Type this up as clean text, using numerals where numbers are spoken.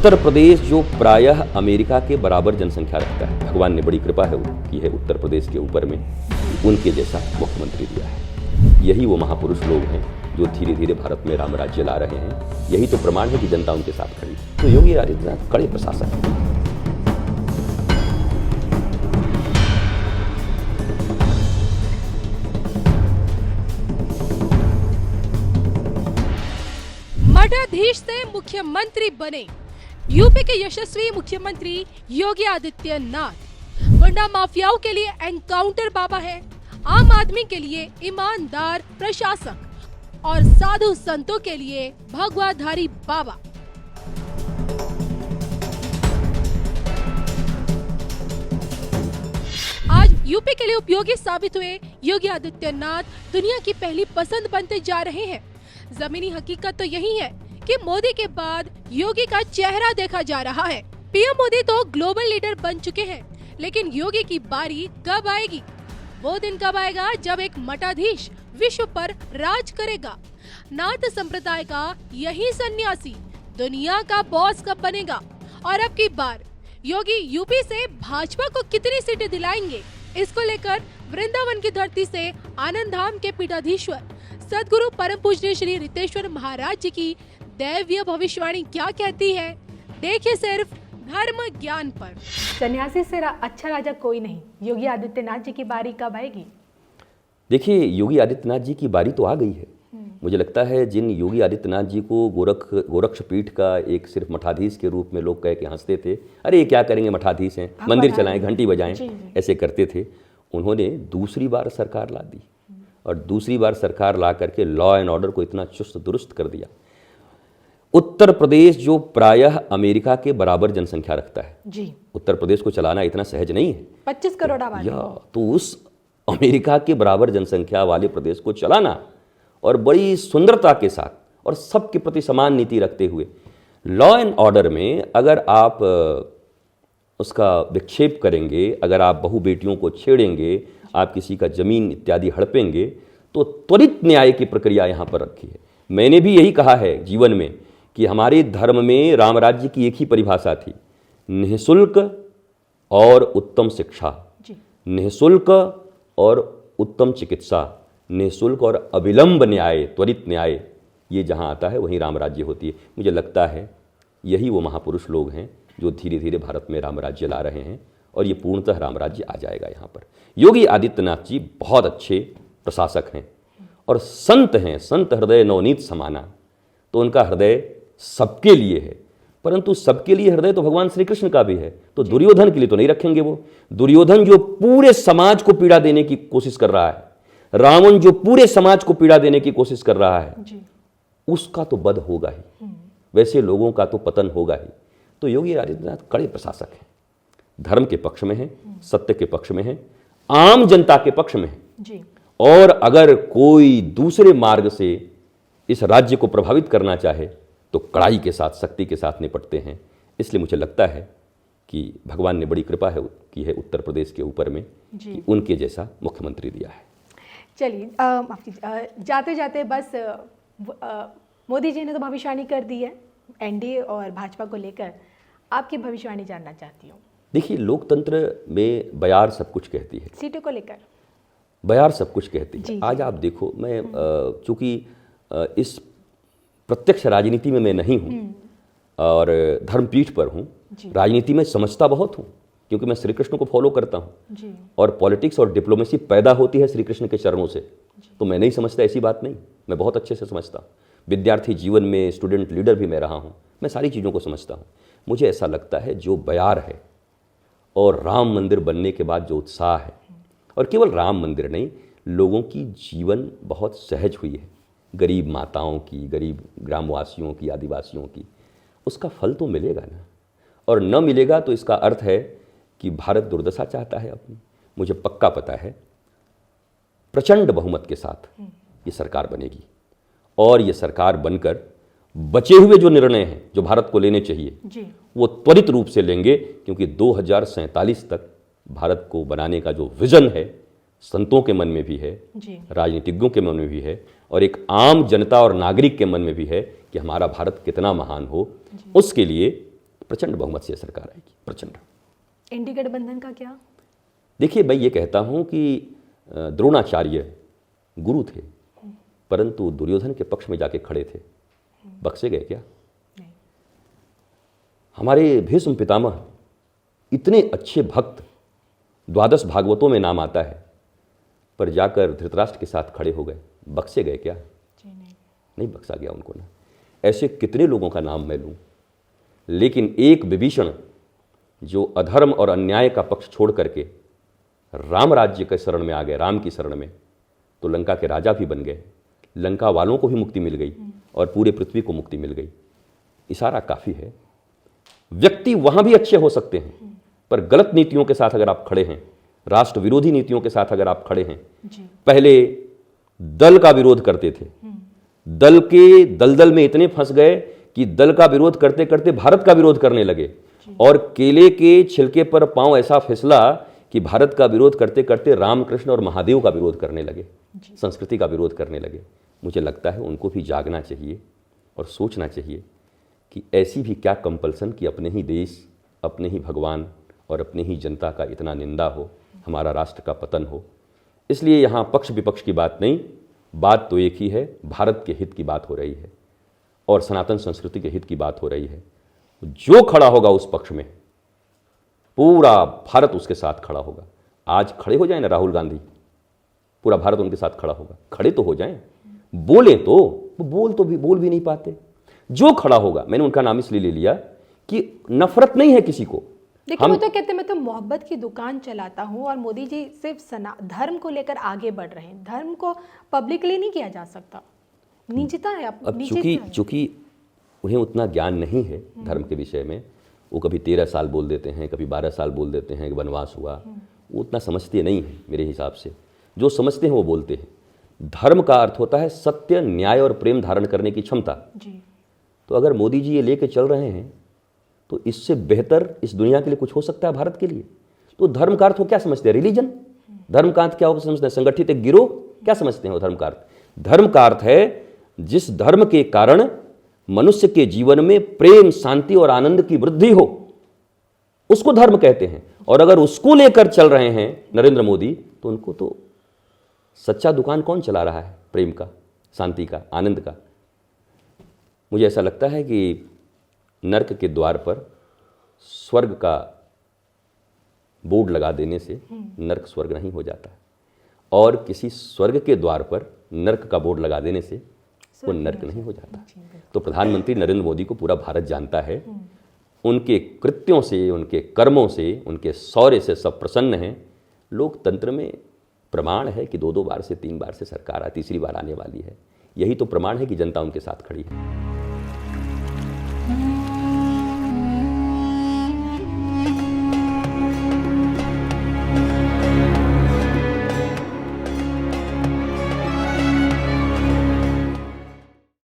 उत्तर प्रदेश जो प्रायः अमेरिका के बराबर जनसंख्या रखता है, भगवान ने बड़ी कृपा की है उत्तर प्रदेश के ऊपर में, उनके जैसा मुख्यमंत्री दिया है। यही वो महापुरुष लोग हैं जो धीरे धीरे भारत में राम राज्य ला रहे हैं। यही तो प्रमाण है कि जनता उनके साथ खड़ी। तो योगी आदित्यनाथ कड़े प्रशासक हैं। मठाधीश से मुख्यमंत्री बने यूपी के यशस्वी मुख्यमंत्री योगी आदित्यनाथ। गुंडा माफियाओं के लिए एनकाउंटर बाबा है, आम आदमी के लिए ईमानदार प्रशासक और साधु संतों के लिए भगवाधारी बाबा। आज यूपी के लिए उपयोगी साबित हुए योगी आदित्यनाथ दुनिया की पहली पसंद बनते जा रहे हैं। जमीनी हकीकत तो यही है कि मोदी के बाद योगी का चेहरा देखा जा रहा है। पीएम मोदी तो ग्लोबल लीडर बन चुके हैं, लेकिन योगी की बारी कब आएगी? वो दिन कब आएगा जब एक मठाधीश विश्व पर राज करेगा? नाथ संप्रदाय का यही सन्यासी दुनिया का बॉस कब बनेगा? और अब की बार योगी यूपी से भाजपा को कितनी सीटें दिलाएंगे? इसको लेकर वृंदावन की धरती से आनंद धाम के पीठाधीश्वर सदगुरु परम पूजनीय श्री रितेश्वर महाराज जी की दैवीय भविष्यवाणी क्या कहती है, देखिए सिर्फ धर्म ज्ञान पर। सन्यासी से अच्छा राजा कोई नहीं, योगी आदित्यनाथ जी की बारी कब आएगी? देखिए, योगी आदित्यनाथ जी की बारी तो आ गई है। मुझे लगता है जिन योगी आदित्यनाथ जी को गोरक्ष पीठ का एक सिर्फ मठाधीश के रूप में लोग कह के हंसते थे, अरे ये क्या करेंगे, मठाधीश हैं, मंदिर चलाएं, घंटी बजाएं, ऐसे करते थे। उन्होंने दूसरी बार सरकार ला दी और दूसरी बार सरकार ला करके लॉ एंड ऑर्डर को इतना चुस्त दुरुस्त कर दिया। उत्तर प्रदेश जो प्रायः अमेरिका के बराबर जनसंख्या रखता है जी, उत्तर प्रदेश को चलाना इतना सहज नहीं है। 25 करोड़ आबादी तो उस अमेरिका के बराबर जनसंख्या वाले प्रदेश को चलाना और बड़ी सुंदरता के साथ और सबके प्रति समान नीति रखते हुए, लॉ एंड ऑर्डर में अगर आप उसका विक्षेप करेंगे, अगर आप बहु बेटियों को छेड़ेंगे, आप किसी का जमीन इत्यादि हड़पेंगे, तो त्वरित न्याय की प्रक्रिया यहाँ पर रखी है। मैंने भी यही कहा है जीवन में कि हमारे धर्म में राम राज्य की एक ही परिभाषा थी, निःशुल्क और उत्तम शिक्षा, निःशुल्क और उत्तम चिकित्सा, निःशुल्क और अविलंब न्याय, त्वरित न्याय। ये जहाँ आता है वहीं राम राज्य होती है। मुझे लगता है यही वो महापुरुष लोग हैं जो धीरे धीरे भारत में राम राज्य ला रहे हैं और ये पूर्णतः राम राज्य आ जाएगा यहाँ पर। योगी आदित्यनाथ जी बहुत अच्छे प्रशासक हैं और संत हैं, संत हृदय नवनीत समाना। तो उनका हृदय सबके लिए है, परंतु सबके लिए हृदय तो भगवान श्री कृष्ण का भी है। तो दुर्योधन के लिए तो नहीं रखेंगे वो। दुर्योधन जो पूरे समाज को पीड़ा देने की कोशिश कर रहा है, रावण जो पूरे समाज को पीड़ा देने की कोशिश कर रहा है, उसका तो वध होगा ही, वैसे लोगों का तो पतन होगा ही। तो योगी आदित्यनाथ कड़े प्रशासक हैं, धर्म के पक्ष में हैं, सत्य के पक्ष में हैं, आम जनता के पक्ष में हैं। और अगर कोई दूसरे मार्ग से इस राज्य को प्रभावित करना चाहे तो कड़ाई के साथ, शक्ति के साथ निपटते हैं। इसलिए मुझे लगता है कि भगवान ने बड़ी कृपा की है उत्तर प्रदेश के ऊपर में कि उनके जैसा मुख्यमंत्री दिया है। चलिए, जाते जाते बस मोदी जी ने तो भविष्यवाणी कर दी है एनडीए और भाजपा को लेकर, आपकी भविष्यवाणी जानना चाहती हूँ। देखिए, लोकतंत्र में बयार सब कुछ कहती है, सीटों को लेकर बयार सब कुछ कहती है। आज आप देखो, मैं चूंकि इस प्रत्यक्ष राजनीति में मैं नहीं हूँ और धर्मपीठ पर हूँ, राजनीति में समझता बहुत हूँ क्योंकि मैं श्री कृष्ण को फॉलो करता हूँ और पॉलिटिक्स और डिप्लोमेसी पैदा होती है श्री कृष्ण के चरणों से। तो मैं नहीं समझता, ऐसी बात नहीं, मैं बहुत अच्छे से समझता हूँ। विद्यार्थी जीवन में स्टूडेंट लीडर भी मैं रहा हूँ, मैं सारी चीज़ों को समझता हूँ। मुझे ऐसा लगता है जो बयार है और राम मंदिर बनने के बाद जो उत्साह है, और केवल राम मंदिर नहीं, लोगों की जीवन बहुत सहज हुई है, गरीब माताओं की, गरीब ग्रामवासियों की, आदिवासियों की, उसका फल तो मिलेगा ना। और न मिलेगा तो इसका अर्थ है कि भारत दुर्दशा चाहता है अपनी। मुझे पक्का पता है प्रचंड बहुमत के साथ ये सरकार बनेगी और ये सरकार बनकर बचे हुए जो निर्णय हैं जो भारत को लेने चाहिए वो त्वरित रूप से लेंगे, क्योंकि 2047 तक भारत को बनाने का जो विजन है संतों के मन में भी है, राजनीतिज्ञों के मन में भी है और एक आम जनता और नागरिक के मन में भी है कि हमारा भारत कितना महान हो। उसके लिए प्रचंड बहुमत से सरकार आएगी, प्रचंड। इंडी गठबंधन का क्या? देखिए, मैं ये कहता हूँ कि द्रोणाचार्य गुरु थे, परंतु दुर्योधन के पक्ष में जाके खड़े थे, बख्शे गए क्या? नहीं। हमारे भीष्म पितामह इतने अच्छे भक्त, द्वादश भागवतों में नाम आता है, पर जाकर धृतराष्ट्र के साथ खड़े हो गए, बख्शे गए क्या? जी नहीं बख्शा गया उनको ना। ऐसे कितने लोगों का नाम मैं लूँ, लेकिन एक विभीषण जो अधर्म और अन्याय का पक्ष छोड़ करके राम राज्य के शरण में आ गए, राम की शरण में, तो लंका के राजा भी बन गए, लंका वालों को भी मुक्ति मिल गई और पूरे पृथ्वी को मुक्ति मिल गई। इशारा काफ़ी है। व्यक्ति वहाँ भी अच्छे हो सकते हैं, पर गलत नीतियों के साथ अगर आप खड़े हैं, राष्ट्र विरोधी नीतियों के साथ अगर आप खड़े हैं, जी। पहले दल का विरोध करते थे, दल के दलदल में इतने फंस गए कि दल का विरोध करते करते भारत का विरोध करने लगे, और केले के छिलके पर पांव ऐसा फिसला कि भारत का विरोध करते करते रामकृष्ण और महादेव का विरोध करने लगे, संस्कृति का विरोध करने लगे। मुझे लगता है उनको भी जागना चाहिए और सोचना चाहिए कि ऐसी भी क्या कंपल्सन कि अपने ही देश, अपने ही भगवान और अपनी ही जनता का इतना निंदा हो, हमारा राष्ट्र का पतन हो। इसलिए यहाँ पक्ष विपक्ष की बात नहीं, बात तो एक ही है, भारत के हित की बात हो रही है और सनातन संस्कृति के हित की बात हो रही है। जो खड़ा होगा उस पक्ष में, पूरा भारत उसके साथ खड़ा होगा। आज खड़े हो जाए ना राहुल गांधी, पूरा भारत उनके साथ खड़ा होगा। खड़े तो हो जाएं, बोले तो बोल भी नहीं पाते। जो खड़ा होगा, मैंने उनका नाम इसलिए ले लिया कि नफरत नहीं है किसी को। देखिए, वो तो कहते हैं मैं तो मोहब्बत की दुकान चलाता हूँ, और मोदी जी सिर्फ धर्म को लेकर आगे बढ़ रहे हैं। धर्म को पब्लिकली नहीं किया जा सकता, निजता है। अब चूंकि उन्हें उतना ज्ञान नहीं है धर्म के विषय में, वो कभी 13 साल बोल देते हैं, कभी 12 साल बोल देते हैं कि वनवास हुआ, वो उतना समझते नहीं हैं मेरे हिसाब से। जो समझते हैं वो बोलते हैं। धर्म का अर्थ होता है सत्य, न्याय और प्रेम धारण करने की क्षमता। तो अगर मोदी जी ये लेके चल रहे हैं, तो इससे बेहतर इस दुनिया के लिए कुछ हो सकता है भारत के लिए? तो धर्म का अर्थ वो क्या समझते हैं? रिलीजन। धर्म का अर्थ क्या हो समझते हैं? संगठित एक गिरोह। क्या समझते हैं वो धर्म का अर्थ? धर्म का अर्थ है जिस धर्म के कारण मनुष्य के जीवन में प्रेम, शांति और आनंद की वृद्धि हो, उसको धर्म कहते हैं। और अगर उसको लेकर चल रहे हैं नरेंद्र मोदी, तो उनको तो सच्चा दुकान कौन चला रहा है? प्रेम का, शांति का, आनंद का। मुझे ऐसा लगता है कि नर्क के द्वार पर स्वर्ग का बोर्ड लगा देने से नर्क स्वर्ग नहीं हो जाता, और किसी स्वर्ग के द्वार पर नर्क का बोर्ड लगा देने से वो नर्क नहीं हो जाता। तो प्रधानमंत्री नरेंद्र मोदी को पूरा भारत जानता है। उनके कृत्यों से, उनके कर्मों से, उनके शौर्य से सब प्रसन्न हैं। लोकतंत्र में प्रमाण है कि 2-2 बार से 3 बार से सरकार तीसरी बार आने वाली है। यही तो प्रमाण है कि जनता उनके साथ खड़ी है।